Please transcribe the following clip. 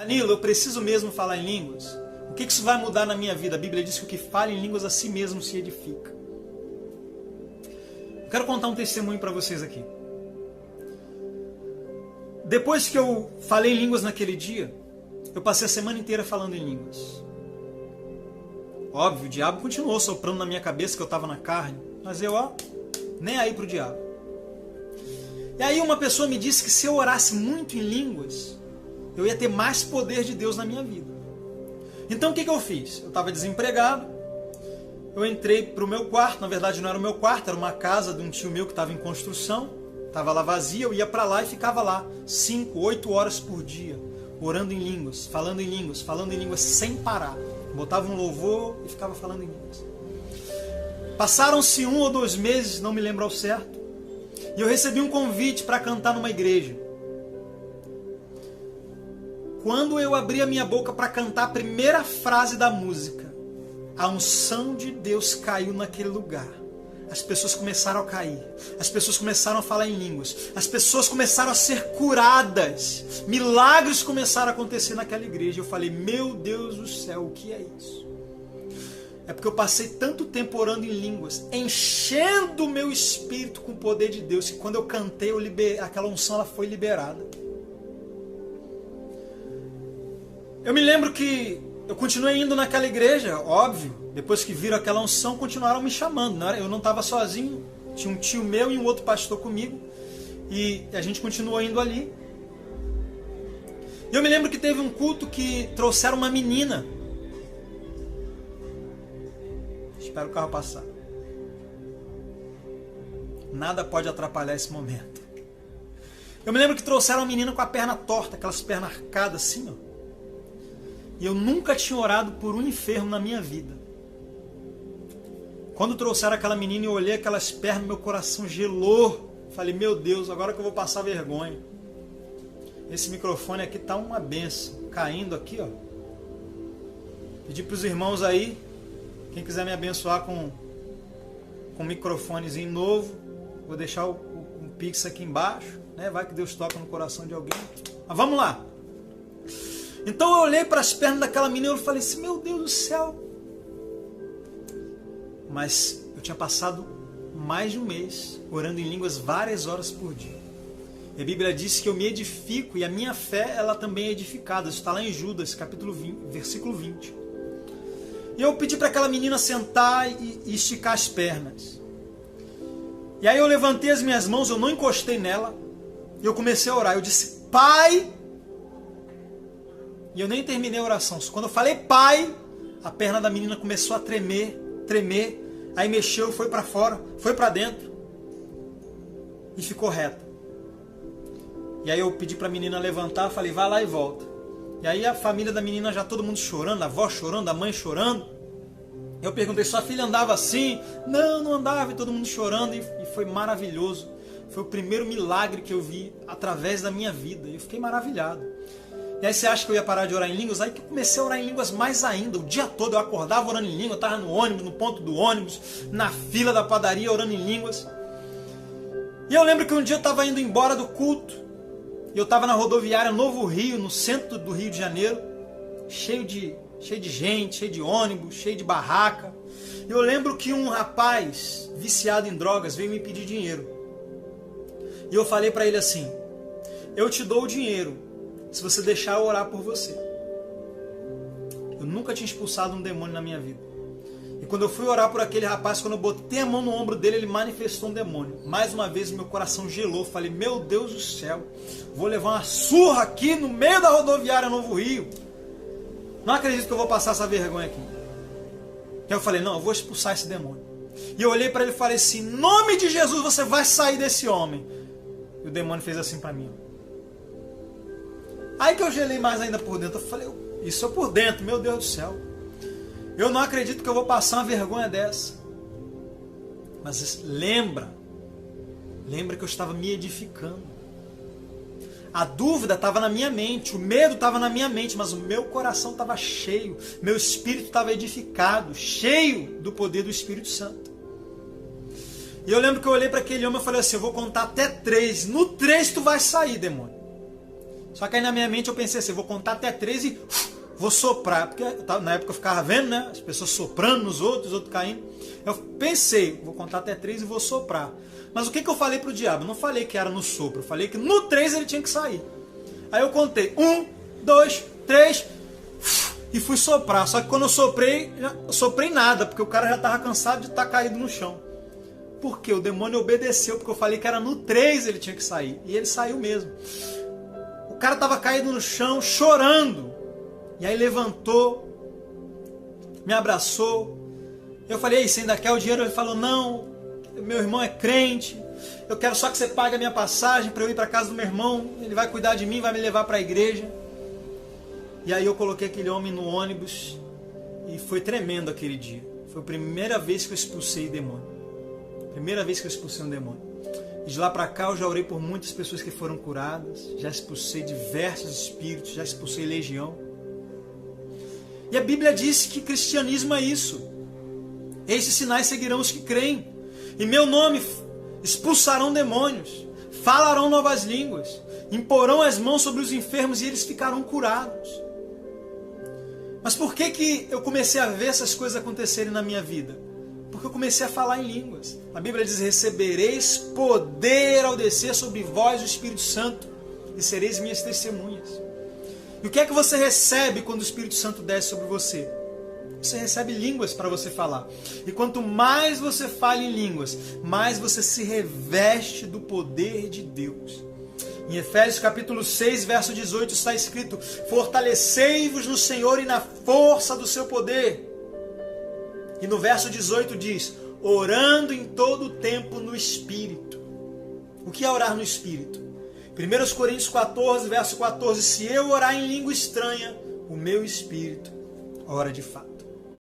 Danilo, eu preciso mesmo falar em línguas? O que isso vai mudar na minha vida? A Bíblia diz que o que fala em línguas a si mesmo se edifica. Eu quero contar um testemunho para vocês aqui. Depois que eu falei em línguas naquele dia, eu passei a semana inteira falando em línguas. Óbvio, o diabo continuou soprando na minha cabeça que eu estava na carne, mas eu, nem aí pro diabo. E aí uma pessoa me disse que se eu orasse muito em línguas, eu ia ter mais poder de Deus na minha vida. Então o que eu fiz? Eu estava desempregado, eu entrei para o meu quarto, na verdade não era o meu quarto, era uma casa de um tio meu que estava em construção, estava lá vazia, eu ia para lá e ficava lá 5, 8 horas por dia, orando em línguas, falando em línguas sem parar. Botava um louvor e ficava falando em línguas. Passaram-se 1 ou 2 meses, não me lembro ao certo, e eu recebi um convite para cantar numa igreja. Quando eu abri a minha boca para cantar a primeira frase da música, a unção de Deus caiu naquele lugar. As pessoas começaram a cair, as pessoas começaram a falar em línguas, as pessoas começaram a ser curadas, milagres começaram a acontecer naquela igreja. Eu falei, meu Deus do céu, o que é isso? É porque eu passei tanto tempo orando em línguas, enchendo o meu espírito com o poder de Deus, que quando eu cantei, aquela unção ela foi liberada. Eu me lembro que eu continuei indo naquela igreja, óbvio. Depois que viram aquela unção, continuaram me chamando. Eu não estava sozinho, tinha um tio meu e um outro pastor comigo. E a gente continuou indo ali. E eu me lembro que teve um culto que trouxeram uma menina. Espero o carro passar. Nada pode atrapalhar esse momento. Eu me lembro que trouxeram uma menina com a perna torta, aquelas pernas arcadas assim, ó. E eu nunca tinha orado por um enfermo na minha vida. Quando trouxeram aquela menina e eu olhei aquelas pernas, meu coração gelou. Falei, meu Deus, agora que eu vou passar vergonha. Esse microfone aqui tá uma benção. Caindo aqui, ó. Pedi para os irmãos aí, quem quiser me abençoar com um microfonezinho novo, vou deixar um pix aqui embaixo, né? Vai que Deus toca no coração de alguém. Mas vamos lá. Então eu olhei para as pernas daquela menina e eu falei assim, meu Deus do céu. Mas eu tinha passado mais de um mês orando em línguas várias horas por dia. E a Bíblia diz que eu me edifico e a minha fé ela também é edificada. Isso está lá em Judas, capítulo 20, versículo 20. E eu pedi para aquela menina sentar e esticar as pernas. E aí eu levantei as minhas mãos, eu não encostei nela. E eu comecei a orar. Eu disse, Pai... E eu nem terminei a oração. Quando eu falei Pai, a perna da menina começou a tremer. Aí mexeu, foi para fora, foi para dentro. E ficou reta. E aí eu pedi para a menina levantar, falei, vai lá e volta. E aí a família da menina já todo mundo chorando, a avó chorando, a mãe chorando. Eu perguntei, sua filha andava assim? Não andava, e todo mundo chorando. E foi maravilhoso. Foi o primeiro milagre que eu vi através da minha vida. E eu fiquei maravilhado. E aí você acha que eu ia parar de orar em línguas? Aí que eu comecei a orar em línguas mais ainda. O dia todo eu acordava orando em línguas, eu estava no ônibus, no ponto do ônibus, na fila da padaria orando em línguas. E eu lembro que um dia eu estava indo embora do culto, e eu estava na rodoviária Novo Rio, no centro do Rio de Janeiro, cheio de gente, cheio de ônibus, cheio de barraca. E eu lembro que um rapaz viciado em drogas veio me pedir dinheiro. E eu falei para ele assim, eu te dou o dinheiro, se você deixar eu orar por você. Eu nunca tinha expulsado um demônio na minha vida. E quando eu fui orar por aquele rapaz, quando eu botei a mão no ombro dele, ele manifestou um demônio. Mais uma vez meu coração gelou. Falei, meu Deus do céu, vou levar uma surra aqui no meio da rodoviária Novo Rio. Não acredito que eu vou passar essa vergonha aqui. Então eu falei, não, eu vou expulsar esse demônio. E eu olhei para ele e falei assim, em nome de Jesus você vai sair desse homem. E o demônio fez assim para mim. Aí que eu gelei mais ainda por dentro. Eu falei, isso é por dentro, meu Deus do céu. Eu não acredito que eu vou passar uma vergonha dessa. Mas lembra que eu estava me edificando. A dúvida estava na minha mente, o medo estava na minha mente, mas o meu coração estava cheio, meu espírito estava edificado, cheio do poder do Espírito Santo. E eu lembro que eu olhei para aquele homem e falei assim, eu vou contar até 3. No 3 tu vai sair, demônio. Só que aí na minha mente eu pensei assim, vou contar até 3 e vou soprar. Porque na época eu ficava vendo, né? As pessoas soprando nos outros, os outros caindo. Eu pensei, vou contar até 3 e vou soprar. Mas o que eu falei pro diabo? Eu não falei que era no sopro, eu falei que no 3 ele tinha que sair. Aí eu contei 1, 2, 3 e fui soprar. Só que quando eu soprei nada, porque o cara já estava cansado de estar caído no chão. Por quê? O demônio obedeceu, porque eu falei que era no 3 ele tinha que sair. E ele saiu mesmo. O cara estava caído no chão, chorando. E aí levantou, me abraçou. Eu falei, ei, você ainda quer o dinheiro? Ele falou, não, meu irmão é crente. Eu quero só que você pague a minha passagem para eu ir para casa do meu irmão. Ele vai cuidar de mim, vai me levar para a igreja. E aí eu coloquei aquele homem no ônibus. E foi tremendo aquele dia. Foi a primeira vez que eu expulsei demônio. Primeira vez que eu expulsei um demônio. E de lá para cá eu já orei por muitas pessoas que foram curadas. Já expulsei diversos espíritos. Já expulsei legião. E a Bíblia diz que cristianismo é isso. Esses sinais seguirão os que creem. Em meu nome expulsarão demônios. Falarão novas línguas. Imporão as mãos sobre os enfermos e eles ficarão curados. Mas por que eu comecei a ver essas coisas acontecerem na minha vida? Porque eu comecei a falar em línguas. A Bíblia diz, recebereis poder ao descer sobre vós o Espírito Santo e sereis minhas testemunhas. E o que é que você recebe quando o Espírito Santo desce sobre você? Você recebe línguas para você falar. E quanto mais você fala em línguas, mais você se reveste do poder de Deus. Em Efésios capítulo 6, verso 18 está escrito, fortalecei-vos no Senhor e na força do seu poder. E no verso 18 diz, orando em todo o tempo no Espírito. O que é orar no Espírito? 1 Coríntios 14, verso 14, se eu orar em língua estranha, o meu Espírito ora de fato.